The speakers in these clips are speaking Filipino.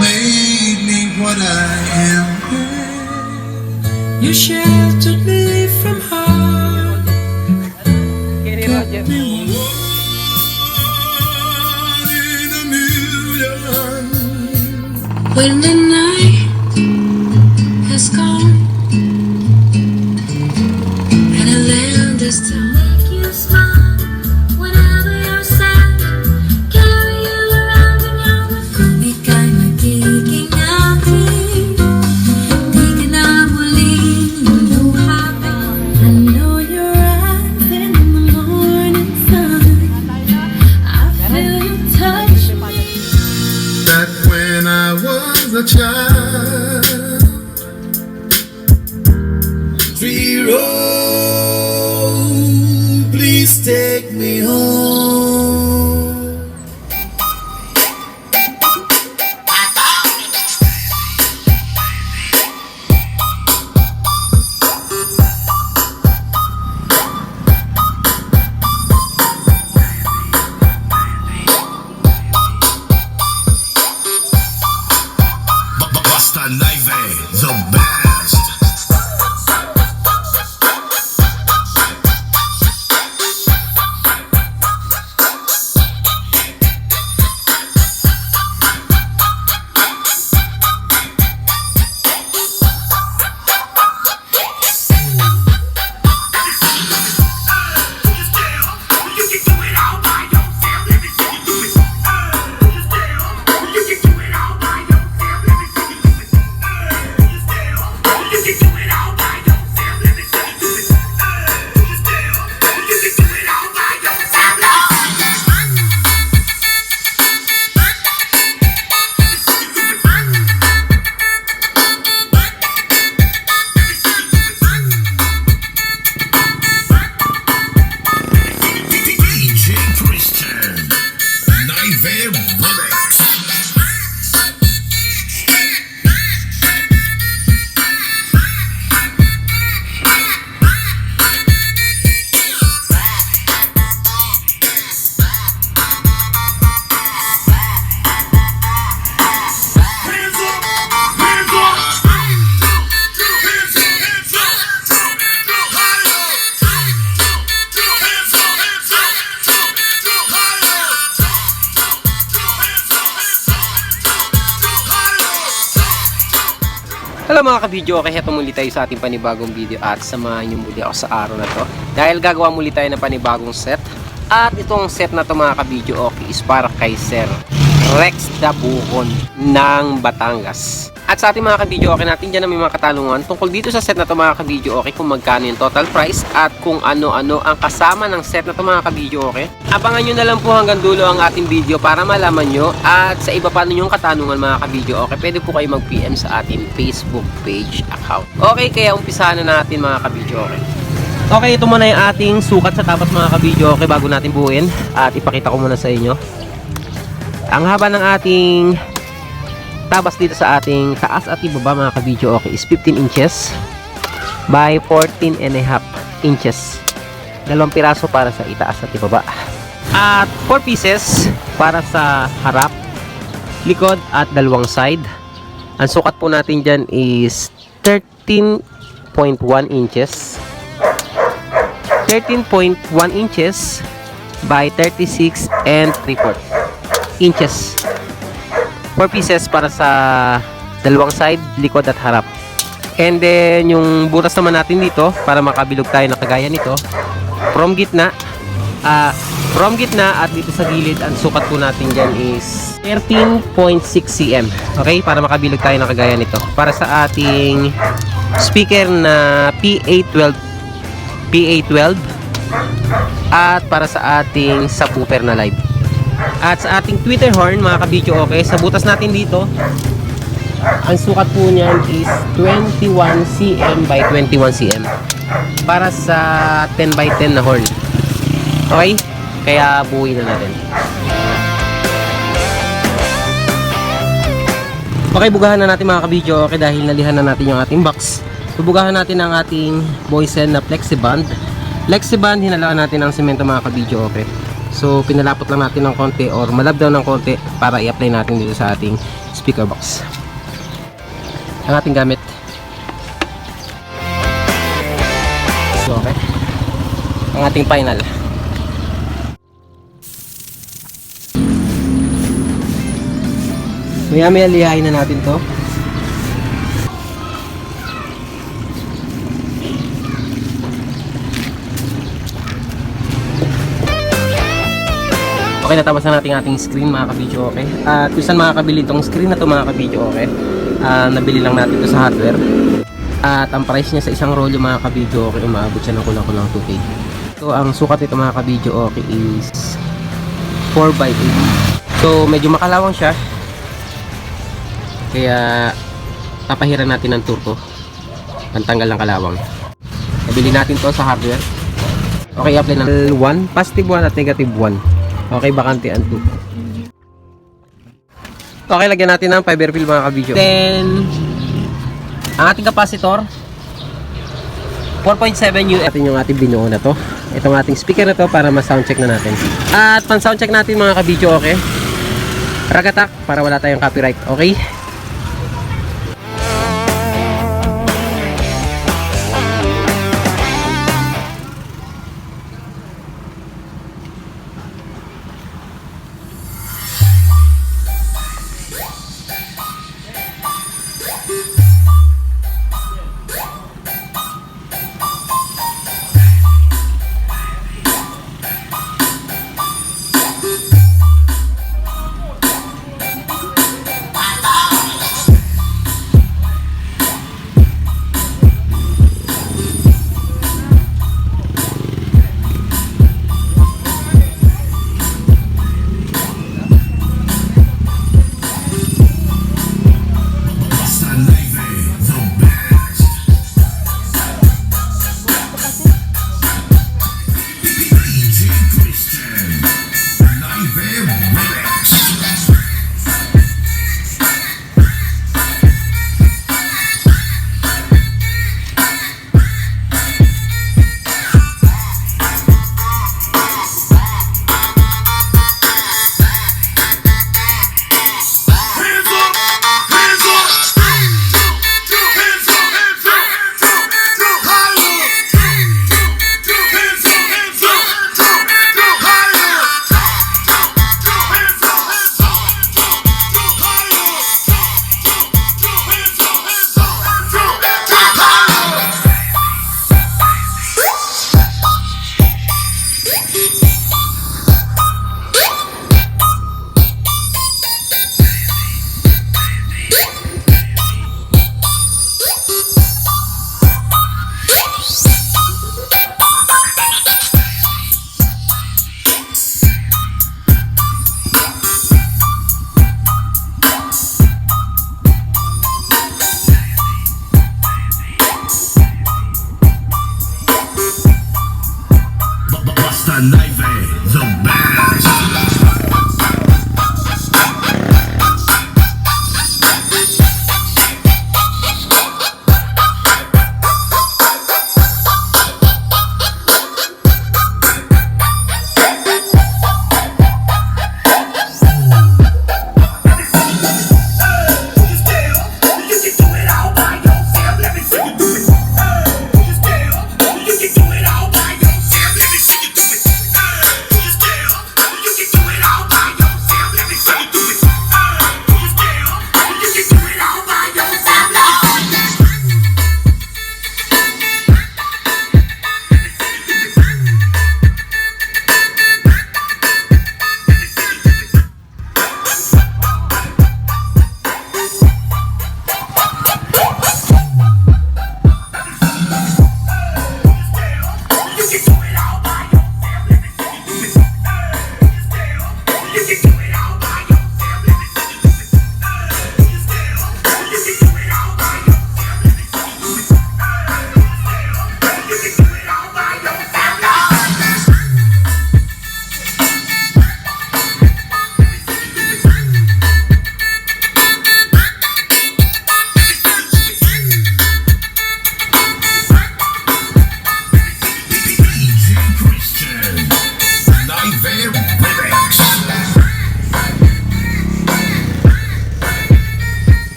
made me what I am. You sheltered me from harm. Kept me one in a million. When the night has gone and the land is done. Make you smile whenever you're sad. Carry you around when you're with me. Ika'y magiging aking. Di ka na muling luluha pa. I know your eyes in the morning sun. I feel your touch. That when I was a child, zero, please take me home. Basta Live, the best. DJ Christian, Live Remix. Hello mga ka-video, okay, heto muli tayo sa ating panibagong video at samahan niyo muli ako sa araw na to dahil gagawa muli tayo ng panibagong set. At itong set na to mga ka-video, okay, is para kay Sir Rex Dabucon ng Batangas. At sa ating mga ka-video, okay, natin dyan na may mga katanungan tungkol dito sa set na to mga ka-video, okay, kung magkano yung total price at kung ano-ano ang kasama ng set na to mga ka-video, okay. Abangan nyo na lang po hanggang dulo ang ating video para malaman nyo. At sa iba pa ninyong katanungan mga ka-video, okay, pwede po kayo mag-PM sa ating Facebook page account. Okay, kaya umpisahan na natin mga ka-video, okay. Okay, ito muna yung ating sukat sa tapat mga ka-video, okay, bago natin buuin. At ipakita ko muna sa inyo. Ang haba ng ating tabas dito sa ating taas at ibaba mga ka-video, okay, is 15 inches by 14 and a half inches. Dalawang piraso para sa itaas at ibaba. At 4 pieces para sa harap, likod at dalawang side. Ang sukat po natin dyan is 13.1 inches. 13.1 inches by 36 and 3/4 inches. 4 pieces para sa dalawang side, likod at harap. And then yung butas naman natin dito para makabilog tayo na kagaya nito from gitna at dito sa gilid, ang sukat po natin dyan is 13.6 cm. Okay, para makabilog tayo na kagaya nito para sa ating speaker na PA12 at para sa ating subwoofer na live. At sa ating tweeter horn mga ka-video, okay, sa butas natin dito, ang sukat po niyan is 21 cm by 21 cm para sa 10 by 10 na horn. Okay, kaya buuin na natin. Okay, bugahan na natin mga ka-video, okay, dahil nalihan na natin yung ating box. Bubugahan natin ang ating Boysen na Flexiband. Flexiband, hinalaan natin ng semento mga ka-video, okay. So pinalapot lang natin ng konti or malab down ng konti para i-apply natin dito sa ating speaker box. Ang ating gamit. So okay. Ang ating final. Maya lihain na natin to. Okay, natapos na natin ating screen mga kabidyo, okay? At kung saan makakabili itong screen na to mga kabidyo, okay? Nabili lang natin ito sa hardware. At ang price niya sa isang rollo mga kabidyo, okay, umaabot siya ng kulang-kulang 2K. So ang sukat nito mga kabidyo, okay, is 4x8. So medyo makalawang siya. Kaya tapahiran natin ng turko. Pantanggal ng kalawang. Nabili natin to sa hardware. Okay, apply ng 1, positive 1 at negative 1. Okay, bakante ang 2. Okay, lagyan natin ng fiber fill mga kabidyo. Then, ang ating capacitor 4.7 U. Atin yung ating binuo na to. Itong ating speaker na to para ma-soundcheck na natin. At pan-soundcheck natin mga kabidyo, okay? Ragatak para wala tayong copyright, okay?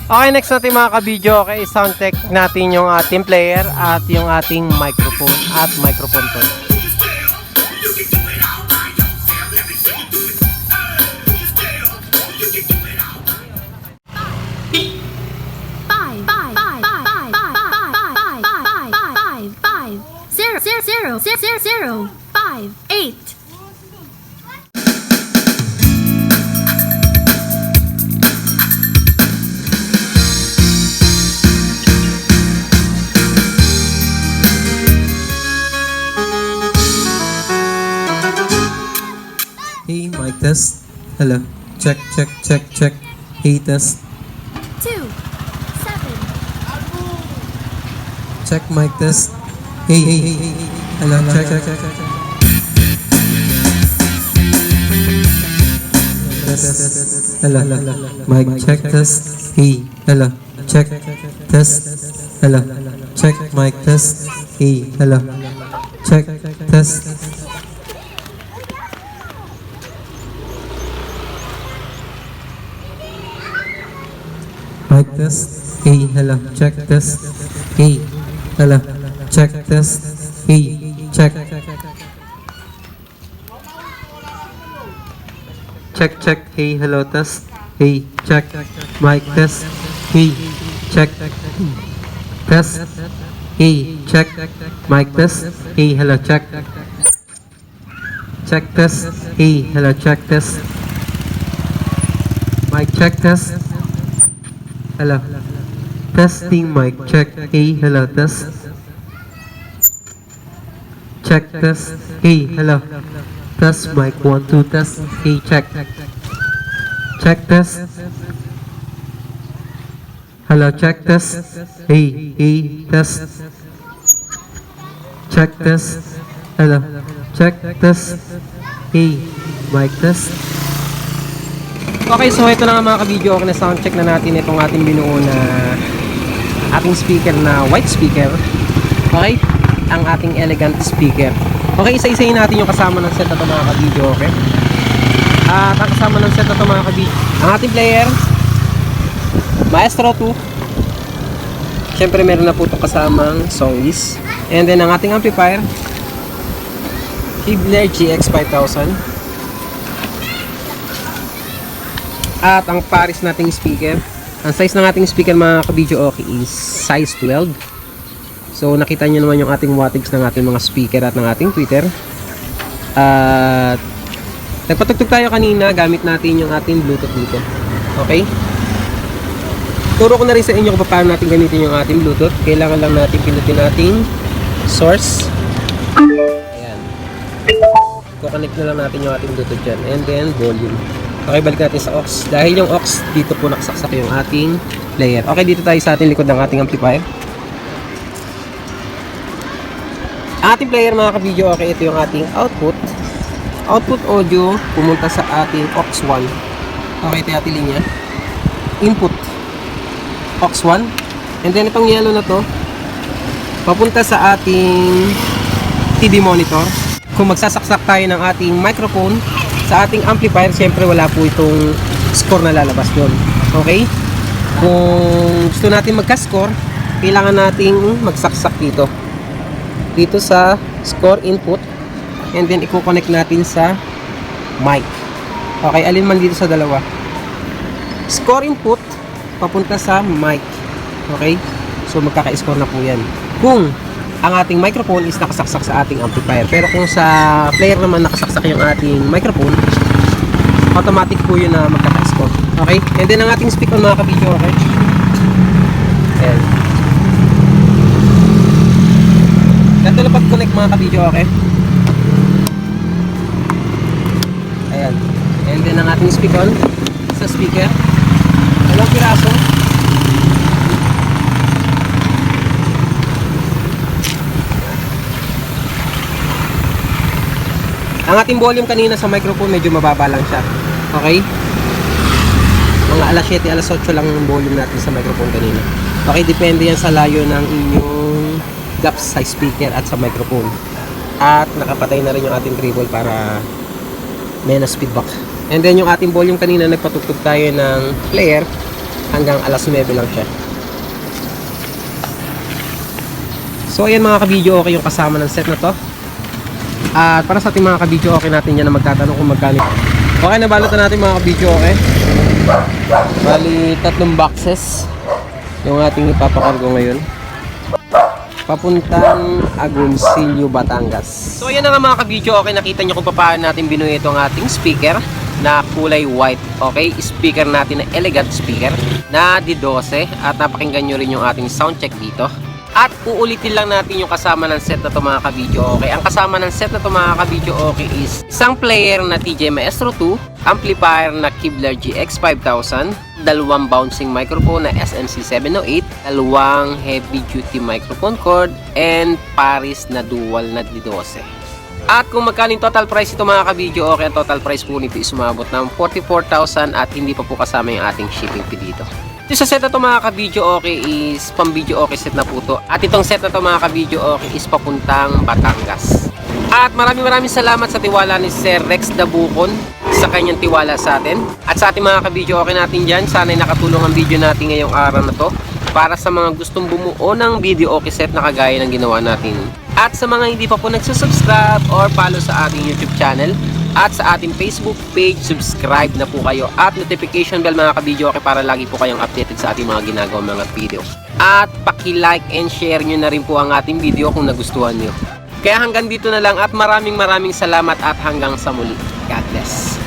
Okay, next natin mga kabidyo, okay, sound check natin yung ating player at yung ating microphone at microphone po. Zero, 5, 8. Hey, mic test. Hello. Check, check, check, check. Hey, test. 2, 7. Check, mic test. Hey, hey, hey, hey, hey. Hello, check, check, check, check. Test. Hello, mic check test. Hey, hello. Check, test. Hello. Check, mic test. Hey, hello. Check, test. Mic test. Hey, hello. Check test. Hey, hello. Check test. Hey, check. Check, check. Hey, hello. Test. Hey, check. Mic test. Hey, check. Test. Hey, check. Mic test. Hey, hello. Check. Check test. Hey, hello. Check test. Mic check test. Hello. Testing mic check. Hey, hello. Test. Check test. Hey, hello. Test mic 1 2 test. Hey, check. Check test. Hello. Check test. Hey, hey, test. Check test. Hello. Check test. Hey, mic test. Okay, so ito na nga mga kabidyo, okay na sound check na natin itong ating binuo na ating speaker na white speaker. Okay, ang ating elegant speaker. Okay, isa-isayin natin yung kasama ng set na ito mga kabidyo, okay? At ang kasama ng set na ito mga kabidyo, ang ating player Maestro 2. Siyempre meron na po itong kasamang song list. And then ang ating amplifier Hibner GX 5000. At ang pares nating speaker, ang size ng ating speaker mga kabidyo okay is size 12. So nakita nyo naman yung ating wattage ng ating mga speaker at ng ating tweeter. At nagpatugtog tayo kanina gamit natin yung ating bluetooth dito. Okay, turo ko na rin sa inyo kung paano natin gamitin yung ating bluetooth. Kailangan lang natin pinutin nating source. Ayan, kukonect na lang natin yung ating bluetooth dyan. And then volume. Okay, balik natin sa aux. Dahil yung aux, dito po nakasaksak yung ating player. Okay, dito tayo sa ating likod ng ating amplifier. Ang ating player mga kabidyo, okay, ito yung ating output. Output audio, pumunta sa ating aux 1. Okay, ito yung ating linya. Input, aux 1. And then itong yellow na to, papunta sa ating TV monitor. Kung magsasaksak tayo ng ating microphone sa ating amplifier, siyempre wala po itong score na lalabas doon. Okay? Kung gusto natin magka-score, kailangan nating magsaksak dito. Dito sa score input. And then, i-connect natin sa mic. Okay, alin man dito sa dalawa. Score input, papunta sa mic. Okay? So, magkaka-score na po yan. Kung ang ating microphone is nakasaksak sa ating amplifier. Pero kung sa player naman nakasaksak yung ating microphone, automatic po yun na magkaka-score. Okay? And then ang ating speak on mga kabidyo, okay? Ayan. Ganito na pag-connect mga kabidyo, okay? Ayan. And then ang ating speak on sa speaker. Dalawang piraso. Ang ating volume kanina sa microphone medyo mababa lang siya. Okay? Mga alas 7, alas 8 lang yung volume natin sa microphone kanina. Okay, depende yan sa layo ng inyong gaps sa speaker at sa microphone. At nakapatay na rin yung ating treble para may na feedback. And then yung ating volume kanina, nagpatugtog tayo ng player. hanggang alas 9 lang siya. So ayan mga kabidyo, okay yung kasama ng set na to. At para sa ating mga kabidyo, okay natin yan na magtatanong kung magkano. Okay, nabalot na natin mga kabidyo, okay? Bali, 3 boxes yung ating ipapakargo ngayon. Papuntang Agoncillo, Batangas. So ayan na nga mga kabidyo, okay, nakita nyo kung paano natin binuo itong ating speaker na kulay white. Okay, speaker natin na elegant speaker na D12 at napakinggan nyo rin yung ating sound check dito. At uulitin lang natin yung kasama ng set na to mga kabidyo, okay. Ang kasama ng set na to mga kabidyo, okay, is isang player na TJ Maestro 2, amplifier na Kevlar GX 5000, 2 bouncing microphone na SMC 708, 2 heavy duty microphone cord, and Paris na dual na D12. At kung magkano yung total price ito mga kabidyo, okay, ang total price po nito is umabot ng 44,000 at hindi pa po kasama yung ating shipping fee dito. Ito sa set na to mga kabidyo, okay, is pang video okay set na po to. At itong set na to mga kabidyo, okay, is papuntang Batangas. At maraming salamat sa tiwala ni Sir Rex Dabukon sa kanyang tiwala sa atin. At sa ating mga kabidyo, okay natin dyan, sana'y nakatulong ang video natin ngayong araw na to para sa mga gustong bumuo ng video okay set na kagaya ng ginawa natin. At sa mga hindi pa po nagsusubscribe or follow sa ating YouTube channel at sa ating Facebook page, subscribe na po kayo at notification bell mga kabidyo okay, para lagi po kayong updated sa ating mga ginagawa mga video. At paki-like and share nyo na rin po ang ating video kung nagustuhan nyo. Kaya hanggang dito na lang at maraming salamat at hanggang sa muli. God bless.